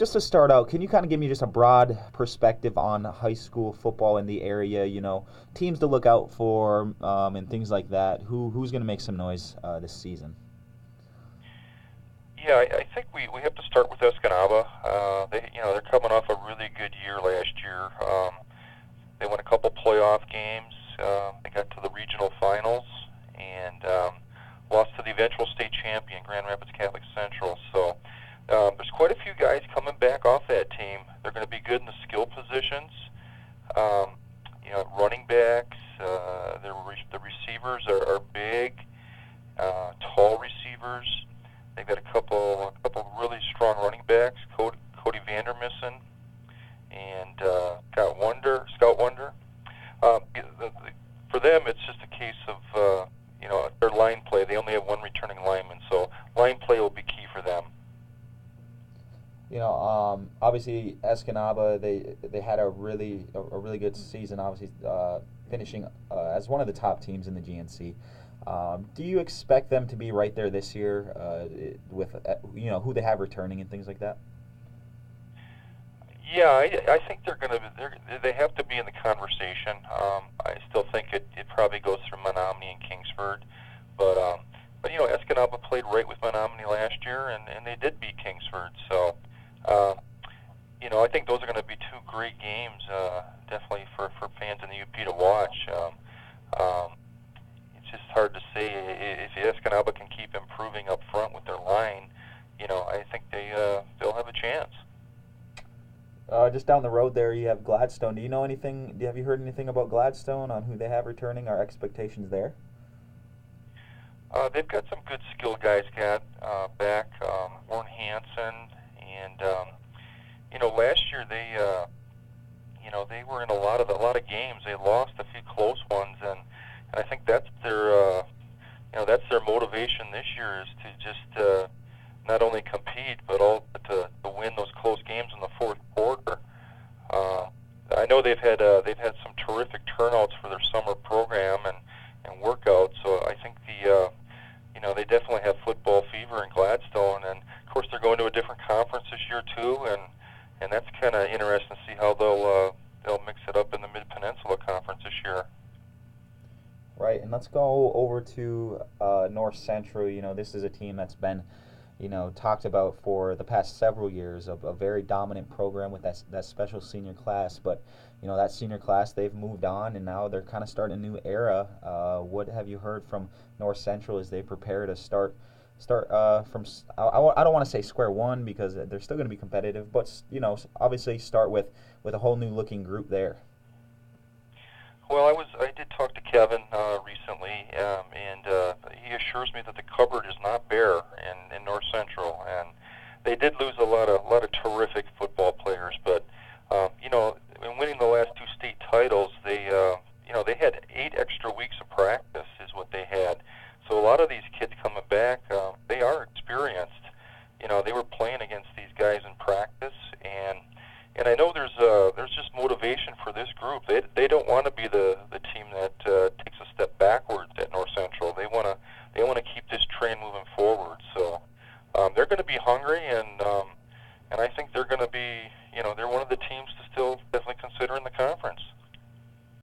just to start out, can you kind of give me just a broad perspective on high school football in the area? Teams to look out for, and things like that. Who's going to make some noise this season? Yeah, I think we have to start with Escanaba. They're coming off a really good year last year. They won a couple playoff games. They got to the regional finals and lost to the eventual state champion, Grand Rapids Catholic Central. So there's quite a few guys coming back off that team. They're going to be good in the skill positions. Running backs. The receivers are big, tall receivers. They've got a couple really strong running backs, Cody Vandermissen and Scout Wonder. For them, it's just a case of their line play. They only have one returning lineman, so line play will be key for them. Obviously Escanaba, they had a really good season. Obviously, finishing as one of the top teams in the GNC. Do you expect them to be right there this year with who they have returning and things like that? Yeah, I think they have to be in the conversation. I still think it probably goes through Menominee and Kingsford, but Escanaba played right with Menominee last year, and they did beat Kingsford. So uh, I think those are going to be two great games, definitely for fans in the UP to watch. Um, it's just hard to say if Escanaba can keep improving up front with their line. I think they'll have a chance. Just down the road there, you have Gladstone. Do you know anything? Have you heard anything about Gladstone on who they have returning? Our expectations there? They've got some good skill guys back, Warren Hansen, and last year they were in a lot of games. They lost a few close ones, and I think that's their motivation this year is to just not only compete but also to win those close games in the fourth quarter. Uh, I know they've had some terrific turnouts for their summer program and workouts, so I think they definitely have football fever in Gladstone, and of course they're going to a different conference this year too, and that's kind of interesting to see how they'll mix it up in the Mid Peninsula Conference this year. Right, and let's go over to North Central. This is a team that's been, talked about for the past several years, of a very dominant program with that special senior class. But, that senior class, they've moved on, and now they're kind of starting a new era. What have you heard from North Central as they prepare to start from? I don't want to say square one because they're still going to be competitive, but obviously start with a whole new looking group there. Well, I did talk to Kevin recently, and he assures me that the cupboard is not bare in North Central, and they did lose a lot of terrific football players, but in winning the last two state titles, they had 8 extra weeks of practice is what they had. So a lot of these kids coming back, they are experienced. They were playing against these guys in practice, and I know there's just motivation for this group. They don't want to be